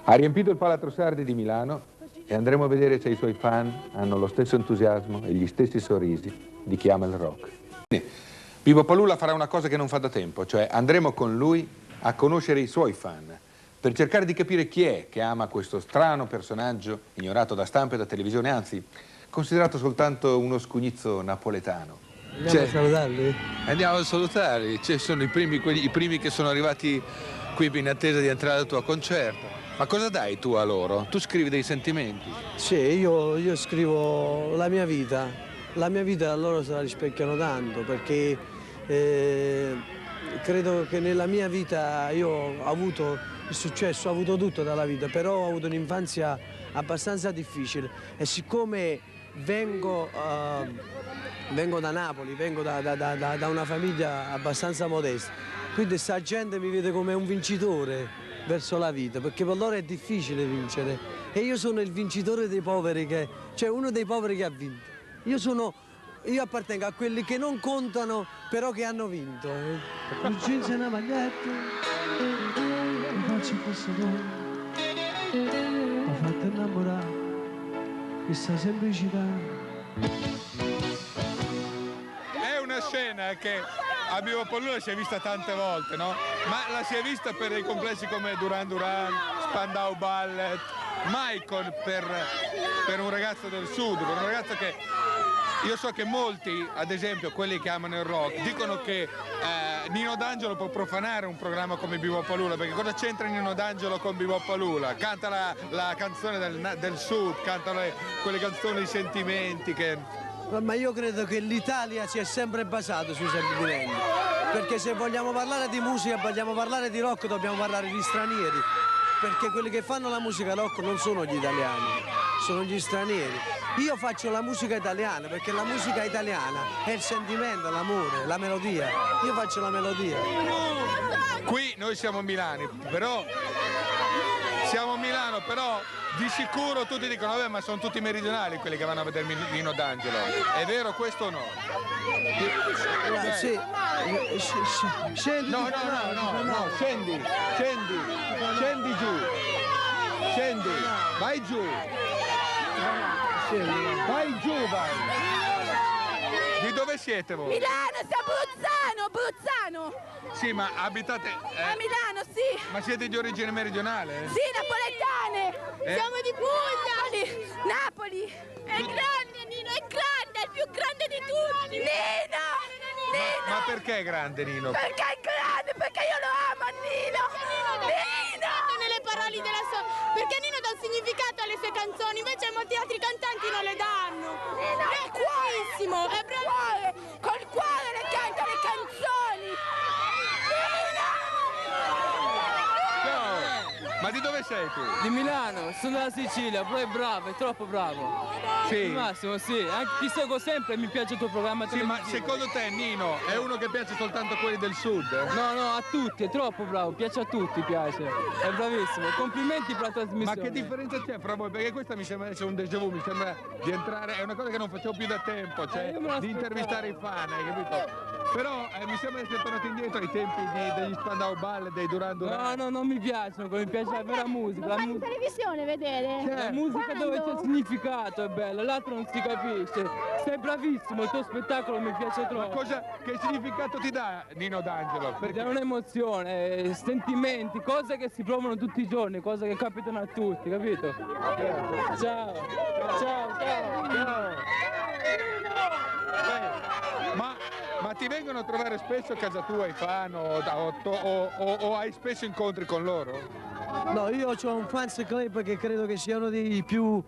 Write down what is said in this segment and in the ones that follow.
Ha riempito il Palazzo Sardi di Milano e andremo a vedere se i suoi fan hanno lo stesso entusiasmo e gli stessi sorrisi di chi ama il rock. Vivo Palula farà una cosa che non fa da tempo, cioè andremo con lui a conoscere i suoi fan, per cercare di capire chi è che ama questo strano personaggio ignorato da stampa e da televisione, anzi considerato soltanto uno scugnizzo napoletano. Andiamo a salutarli? Andiamo a salutarli, sono i primi che sono arrivati qui in attesa di entrare al tuo concerto. Ma cosa dai tu a loro? Tu scrivi dei sentimenti? Sì, io scrivo la mia vita a loro se la rispecchiano tanto, perché credo che nella mia vita io ho avuto il successo, ho avuto tutto dalla vita, però ho avuto un'infanzia abbastanza difficile e siccome vengo da Napoli, vengo da una famiglia abbastanza modesta, quindi sta gente mi vede come un vincitore verso la vita, perché per loro è difficile vincere e io sono il vincitore dei poveri, cioè uno dei poveri che ha vinto. Io appartengo a quelli che non contano però che hanno vinto. Un jeans e una maglietta, mi faccio questo dono, mi ha fatto innamorare, questa semplicità. È una scena che a Vivo Palula si è vista tante volte, no? Ma la si è vista per dei complessi come Duran Duran, Spandau Ballet, mai per un ragazzo del sud, per un ragazzo che... Io so che molti, ad esempio quelli che amano il rock, dicono che Nino D'Angelo può profanare un programma come Vivo Palula, perché cosa c'entra Nino D'Angelo con Vivo Palula? Canta la canzone del sud, canta quelle canzoni di sentimenti che... Ma io credo che l'Italia si è sempre basata sui sentimenti, perché se vogliamo parlare di musica, vogliamo parlare di rock, dobbiamo parlare di stranieri, perché quelli che fanno la musica rock non sono gli italiani, sono gli stranieri. Io faccio la musica italiana perché la musica italiana è il sentimento, l'amore, la melodia. Io faccio la melodia. Qui noi siamo Milani, però di sicuro tutti dicono vabbè, ma sono tutti meridionali quelli che vanno a vedere Nino D'Angelo. È vero questo o no? Sì. Scendi. No, scendi giù. Scendi, vai giù. Vai giù, vai. Di dove siete voi? Milano, Bruzzano. Sì, ma abitate... A Milano, sì. Ma siete di origine meridionale? Sì, napoletane. Siamo di Puglia. Napoli. È grande, Nino, è grande, è il più grande di tutti. Nino. Ma perché è grande, Nino? Perché è grande, perché io lo amo, Nino. Nino. Nelle parole della sua... Perché Nino dà un significato alle sue canzoni, invece molti altri cantanti non le danno. Nino è bravissimo, è cuore, col cuore le canta le canzoni. Ciao. Ma di dove sei tu? Di Milano, sono dalla Sicilia, poi è bravo, è troppo bravo. Sì. Il massimo, sì. Anche ti seguo sempre e mi piace il tuo programma Sì, ma televisivo. secondo te Nino è uno che piace soltanto a quelli del sud? No, a tutti, è troppo bravo, piace a tutti, piace. È bravissimo, complimenti per la trasmissione. Ma che differenza c'è fra voi? Perché questa mi sembra essere un déjà vu, mi sembra di entrare, è una cosa che non facevo più da tempo, cioè di intervistare i fan, hai capito? Però mi sembra di essere tornato indietro ai tempi degli Spandau Ballet, dei Duran Duran. No, non mi piacciono, mi piace la vera musica. Lo fai in televisione vedere? La musica dove c'è significato è bella, l'altro non si capisce. Sei bravissimo, il tuo spettacolo mi piace troppo. Ma che significato ti dà Nino D'Angelo? Perché è un'emozione, sentimenti, cose che si provano tutti i giorni, cose che capitano a tutti, capito? Ciao. Ma ti vengono a trovare spesso a casa tua i fan o hai spesso incontri con loro? No, io ho un fans club che credo che sia uno dei più...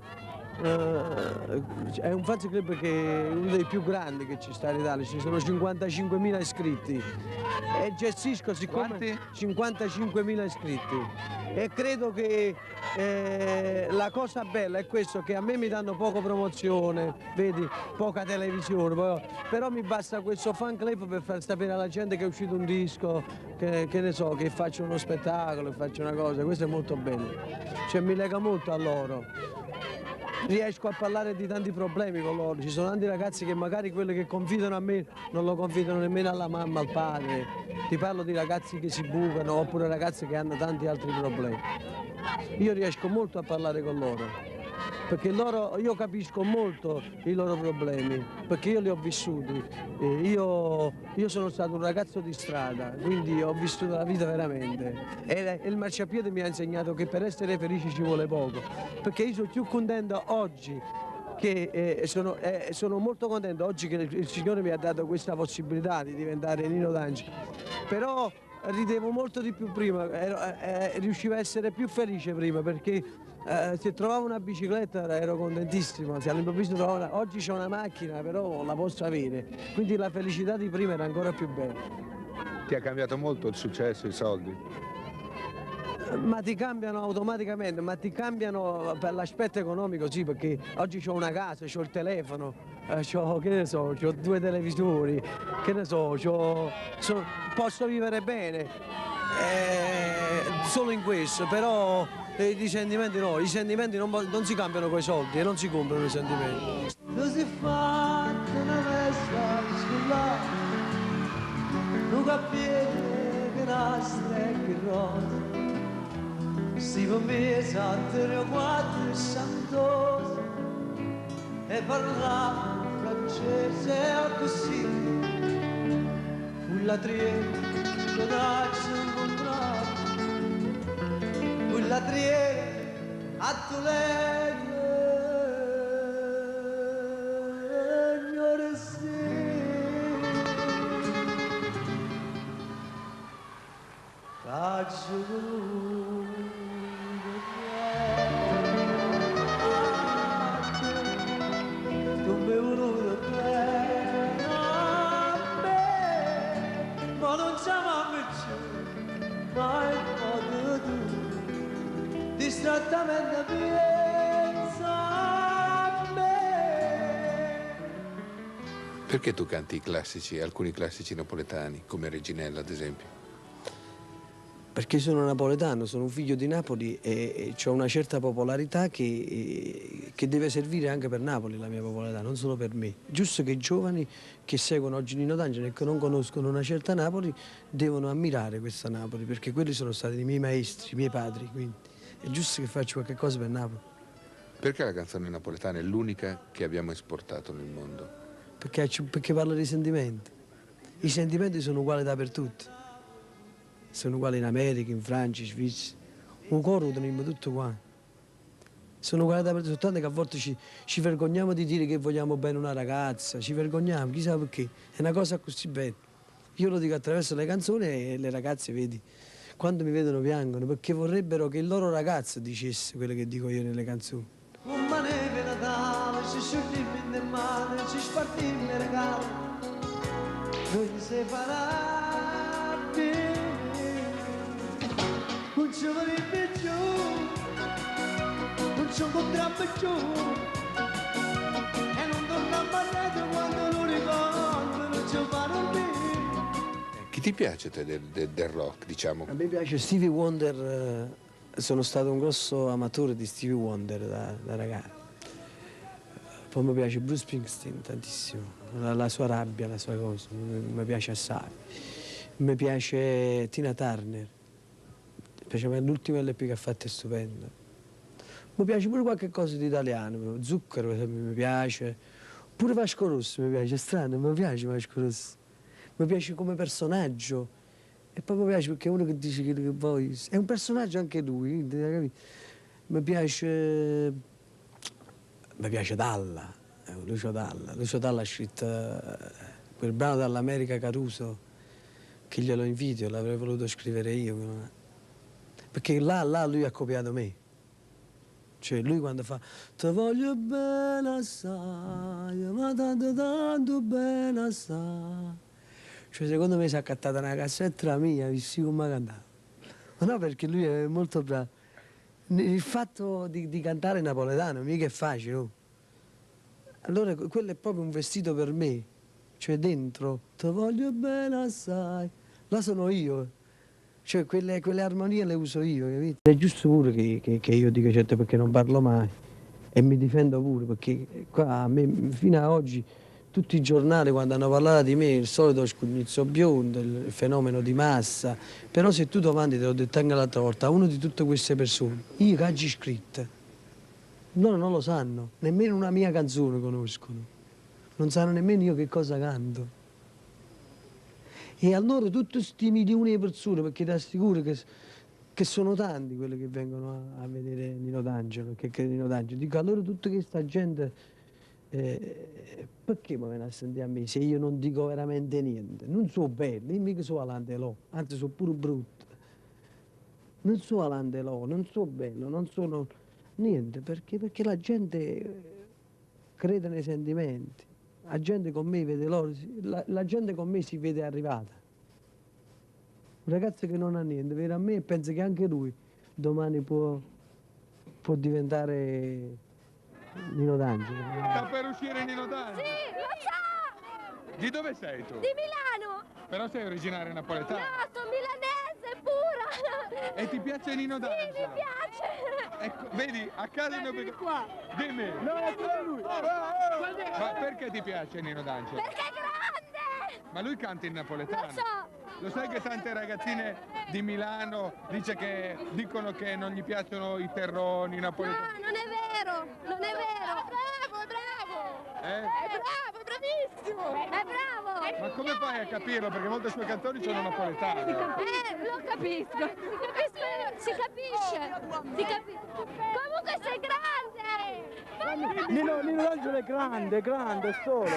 è un fans club che è uno dei più grandi che ci sta in Italia, ci sono 55.000 iscritti e gestisco siccome 55.000 iscritti e credo che la cosa bella è questo, che a me mi danno poca promozione, vedi, poca televisione, però mi basta questo fan club per far sapere alla gente che è uscito un disco, che ne so, che faccio uno spettacolo, che faccio una cosa, questo è molto bello, cioè mi lega molto a loro. Riesco a parlare di tanti problemi con loro, ci sono tanti ragazzi che magari quelli che confidano a me non lo confidano nemmeno alla mamma, al padre, ti parlo di ragazzi che si bucano oppure ragazzi che hanno tanti altri problemi. io riesco molto a parlare con loro, perché io capisco molto i loro problemi, perché io li ho vissuti. Io sono stato un ragazzo di strada, quindi ho vissuto la vita veramente. E il marciapiede mi ha insegnato che per essere felici ci vuole poco, perché io sono più contento oggi che sono molto contento oggi che il Signore mi ha dato questa possibilità di diventare Nino D'Angelo, però ridevo molto di più prima, riuscivo a essere più felice prima, perché se trovavo una bicicletta ero contentissimo, se all'improvviso oggi c'ho una macchina però la posso avere, quindi la felicità di prima era ancora più bella. Ti ha cambiato molto il successo, i soldi? Ma ti cambiano automaticamente, ma ti cambiano per l'aspetto economico, sì, perché oggi ho una casa, ho il telefono, che ne so, ho 2 televisori, che ne so, posso vivere bene, solo in questo, però i sentimenti no, i sentimenti non si cambiano con i soldi e non si comprano i sentimenti. Così fatta una festa scollata, non capiete che nastra e che rosa. Si può mesa 3 o 4 santos e parlava francese o così. Quella triera che ci incontrato, quella triera a Tulegno sì. Caccio distrattamente pensa a me. Perché tu canti i classici, alcuni classici napoletani, come Reginella ad esempio? Perché sono napoletano, sono un figlio di Napoli e ho una certa popolarità che deve servire anche per Napoli, la mia popolarità, non solo per me. Giusto che i giovani che seguono oggi Nino D'Angelo e che non conoscono una certa Napoli devono ammirare questa Napoli, perché quelli sono stati i miei maestri, i miei padri, quindi è giusto che faccio qualche cosa per Napoli. Perché la canzone napoletana è l'unica che abbiamo esportato nel mondo? Perché parla di sentimenti. I sentimenti sono uguali dappertutto. Sono uguali in America, in Francia, in Svizzera. Un coro lo teniamo tutto qua. Sono uguali dappertutto, soltanto che a volte ci vergogniamo di dire che vogliamo bene una ragazza, ci vergogniamo, chissà perché. È una cosa così bella. Io lo dico attraverso le canzoni e le ragazze, vedi, quando mi vedono piangono, perché vorrebbero che il loro ragazzo dicesse quello che dico io nelle canzoni. Come neve Natale, ci scioglimmo in mano, ci spartimmo i regali, noi ti separati. Non ci vorrebbe più, non ci incontriamo più e non torniamo a letto quando lo ricordo, non ci fanno più. Chi ti piace te del rock, diciamo? A me piace Stevie Wonder, sono stato un grosso amatore di Stevie Wonder da ragazzo. Poi mi piace Bruce Springsteen tantissimo, la sua rabbia, la sua cosa, mi piace assai. Mi piace Tina Turner. L'ultimo LP che ha fatto è stupendo. Mi piace pure qualche cosa di italiano, Zucchero per esempio, mi piace. Pure Vasco Rossi mi piace, è strano, mi piace Vasco Rossi. Mi piace come personaggio. E poi mi piace perché è uno che dice che poi... È un personaggio anche lui, capito? Mi piace Dalla, Lucio Dalla. Lucio Dalla ha scritto quel brano dall'America Caruso, che glielo invidio, l'avrei voluto scrivere io. Perché là lui ha copiato me. Cioè lui quando fa "Ti voglio bene assai, ma tanto bene assai". Cioè secondo me si è accattata una cassetta mia, visto come cantava. Ma no, perché lui è molto bravo. Il fatto di cantare napoletano mica è facile. Oh. Allora quello è proprio un vestito per me. Cioè dentro, "Ti voglio bene assai". Là sono io. Cioè quelle armonie le uso io, capito? È giusto pure che io dica certo, perché non parlo mai e mi difendo pure, perché qua a me fino ad oggi tutti i giornali quando hanno parlato di me, il solito scugnizzo biondo, il fenomeno di massa, però se tu domandi, te l'ho detto anche l'altra volta, a uno di tutte queste persone, io che oggi scritte, loro non lo sanno, nemmeno una mia canzone conoscono, non sanno nemmeno io che cosa canto. E allora tutti questi milioni di persone, perché ti assicuro che sono tanti quelli che vengono a vedere Nino D'Angelo, che Nino D'Angelo, dico allora tutta questa gente... perché mi viene a sentire a me se io non dico veramente niente? Non so bello, io mica so alantelò, anzi sono pure brutto. Non so alantelò, non so bello, non sono niente, perché la gente crede nei sentimenti. La gente con me vede loro, la gente con me si vede arrivata. Un ragazzo che non ha niente, vede a me e pensa che anche lui domani può diventare Nino D'Angelo. Sta per uscire Nino D'Angelo. Sì, lo so! Di dove sei tu? Di Milano! Però sei originaria napoletana. No, sono milanese pura! E ti piace Nino Sì, D'Angelo? mi piace! Ecco, vedi, a casa ne ho... qua. Dimmi. No, è lui. Ma perché ti piace Nino D'Angelo? Perché è grande! Ma lui canta in napoletano. Lo so! Lo sai che tante ragazzine di Milano dicono che non gli piacciono i terroni napoletani? No, non è vero! Non è vero! Bravo, bravo! Eh? È bravo, bravissimo! È bravo! Ma come fai a capirlo? Perché molte sue canzoni sono napoletane. Lo capisco! Si capisce! Si capisce! Comunque sei grande! Nino D'Angelo è grande, grande, solo.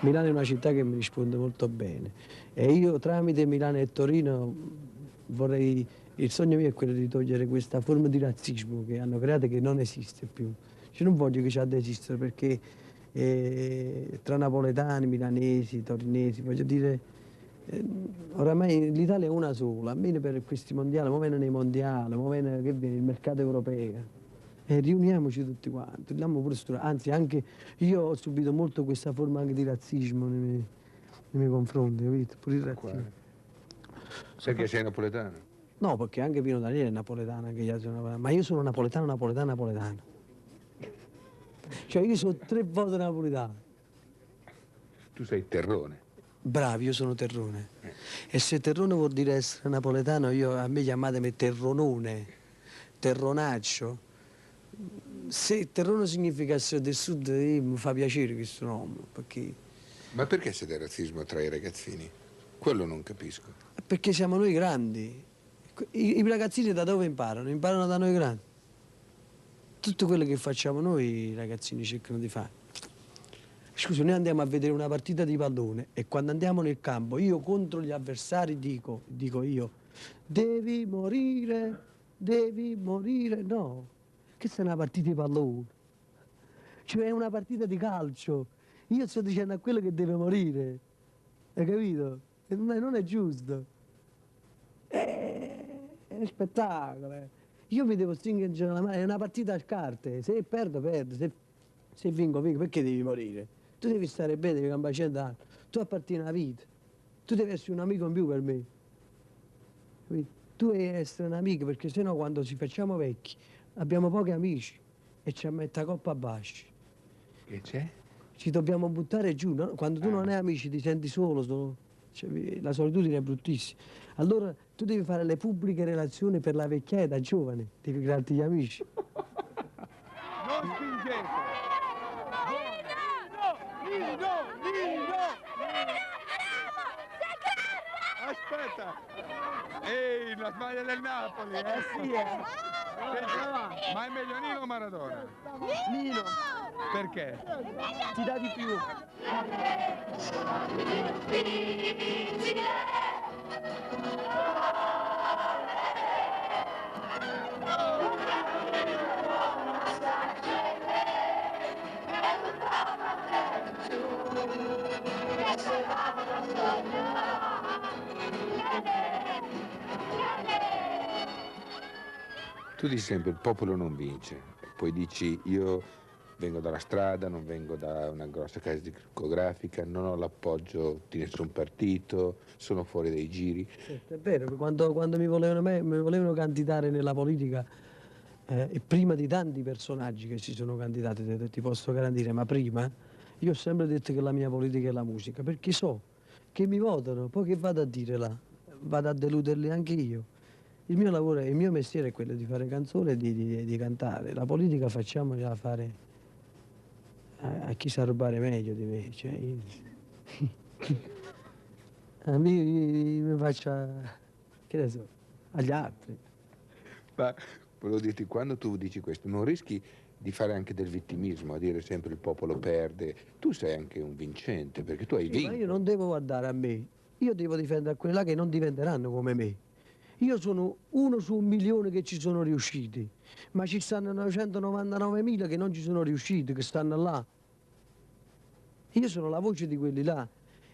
Milano è una città che mi risponde molto bene e io tramite Milano e Torino vorrei, il sogno mio è quello di togliere questa forma di razzismo che hanno creato e che non esiste più. Cioè, non voglio che ci ha da esistere perché tra napoletani, milanesi, torinesi, voglio dire, oramai l'Italia è una sola, almeno per questi mondiali, ma viene nei mondiali, ma viene che viene il mercato europeo. Riuniamoci tutti quanti, diamo pure anzi anche io ho subito molto questa forma anche di razzismo nei miei confronti, capito? Pure il razzismo. Perché sei napoletano? No, perché anche Pino Daniele è napoletano, anche gli altri sono napoletani, ma io sono napoletano. Cioè io sono 3 volte napoletano. Tu sei terrone. Bravi, io sono terrone. E se terrone vuol dire essere napoletano, a me chiamatemi terronone, terronaccio. Se terrone significa essere del sud, mi fa piacere questo nome, perché... Ma perché c'è del razzismo tra i ragazzini? Quello non capisco. Perché siamo noi grandi. I ragazzini da dove imparano? Imparano da noi grandi. Tutto quello che facciamo noi i ragazzini cercano di fare. Scusa, noi andiamo a vedere una partita di pallone e quando andiamo nel campo io contro gli avversari dico io, devi morire, no. Questa è una partita di pallone, cioè è una partita di calcio. Io sto dicendo a quello che deve morire, hai capito? E non è giusto. È un spettacolo. Io mi devo stringere la mano, è una partita a carte, se perdo, se vinco, perché devi morire? Tu devi stare bene, devi cambiare 100 anni, tu appartieni alla vita, tu devi essere un amico in più per me. Capito? Tu devi essere un amico perché sennò quando ci facciamo vecchi abbiamo pochi amici e ci mette a coppa a baci. Che c'è? Ci dobbiamo buttare giù, no? Quando tu non hai amici ti senti solo, cioè, la solitudine è bruttissima. Allora tu devi fare le pubbliche relazioni per la vecchiaia da giovane, devi crearti gli amici. Non spingete! Aspetta! Ehi, la maglia del Napoli! Sì, Ma è meglio Nino o Maradona? Nino. Perché? Ti dà di più. Tu dici sempre il popolo non vince, poi dici io vengo dalla strada, non vengo da una grossa casa discografica, non ho l'appoggio di nessun partito, sono fuori dai giri. Certo, è vero, che quando mi volevano candidare nella politica, e prima di tanti personaggi che si sono candidati, ti posso garantire, ma prima io ho sempre detto che la mia politica è la musica, perché so che mi votano, poi che vado a dire là? Vado a deluderli anche io. Il mio lavoro, il mio mestiere è quello di fare canzoni e di cantare. La politica facciamola fare a chi sa rubare meglio di me. Cioè, a me mi faccia, che ne so, agli altri. Ma volevo dirti, quando tu dici questo, non rischi di fare anche del vittimismo, a dire sempre il popolo perde. Tu sei anche un vincente, perché tu hai Sì, vinto. ma io non devo guardare a me, io devo difendere quelli là che non diventeranno come me. Io sono uno su 1 milione che ci sono riusciti, ma ci stanno 999.000 che non ci sono riusciti, che stanno là. Io sono la voce di quelli là.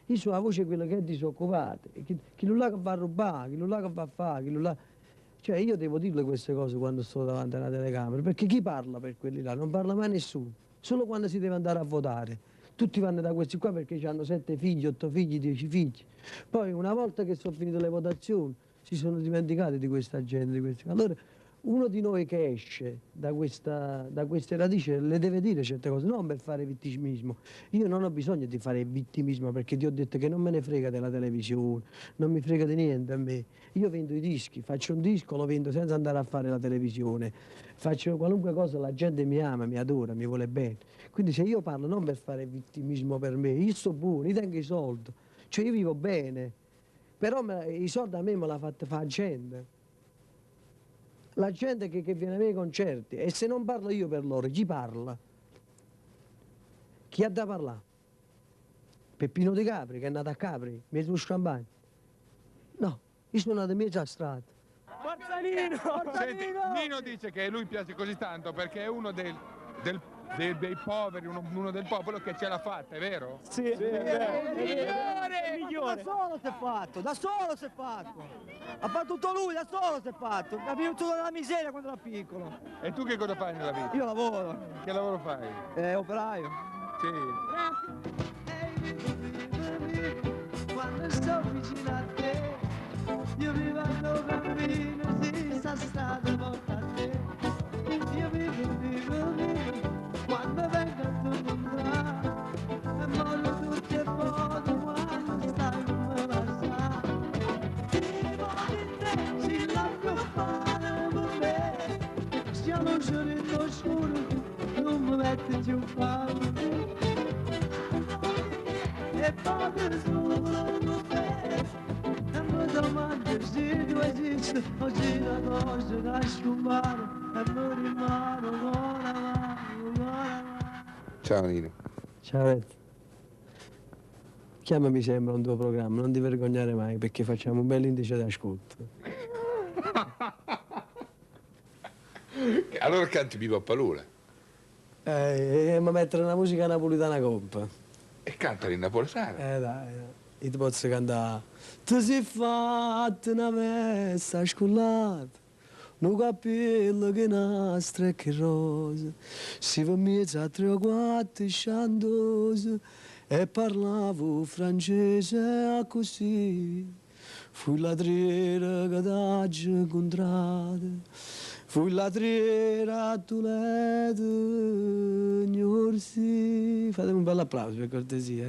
Io sono la voce di quelli che è disoccupato, chi non là che va a rubare, chi non là che va a fare, chi non là... Cioè io devo dirle queste cose quando sto davanti alla telecamera, perché chi parla per quelli là? Non parla mai nessuno, solo quando si deve andare a votare. Tutti vanno da questi qua perché hanno 7 figli, 8 figli, 10 figli. Poi una volta che sono finite le votazioni si sono dimenticati di questa gente, di questi... Allora uno di noi che esce da queste radici le deve dire certe cose, non per fare vittimismo. Io non ho bisogno di fare vittimismo perché ti ho detto che non me ne frega della televisione, non mi frega di niente a me. Io vendo i dischi, faccio un disco, lo vendo senza andare a fare la televisione, faccio qualunque cosa, la gente mi ama, mi adora, mi vuole bene. Quindi se io parlo non per fare vittimismo per me, io sto buono, io tengo i soldi, cioè io vivo bene, però i soldi a me me l'ha fatta fare gente. La gente che viene ai miei concerti, e se non parlo io per loro, chi parla? Chi ha da parlare? Peppino Di Capri, che è nato a Capri, mezzo champagne. No, io sono nato in mezzo a strada. Senti, Nino dice che a lui piace così tanto perché è uno dei poveri, uno del popolo che ce l'ha fatta, è vero? Sì, è migliore. Da solo si è fatto, da solo si è fatto. Ha fatto tutto lui, da solo si è fatto. Ha vissuto dalla miseria quando era piccolo. E tu che cosa fai nella vita? Io lavoro, Che lavoro fai? operaio. Sì. Quando sto vicino a te, io mi vado cammino, si sta strada porta a te. Io vivo, quando vengo a tu non e mollo tutti e foto quando stai con me passare. Vivo di te, si lascia fare per me, siamo giorni oscuri, non mi metti più fame. E poi solo con te, e mi domando se tu esisti, oggi la cosa da scompare, e mi rimane ancora. Ciao Nino. Ciao Red. Chiamami sembra un tuo programma, non ti vergognare mai perché facciamo un bel indice d'ascolto. Allora canti Viva Palula Ma mettere una musica napolitana compa. e cantali in napoletano. Dai, io ti posso cantare. Ti sei fatta una veste scullata, un capello che nastra e che rosa, si fa mezza a 3 o 4 sciandose e parlavo francese così. Fui la triera che t'aggi incontrata, fui la triera a Toledo, Gnorsi. Fatemi un bel applauso per cortesia.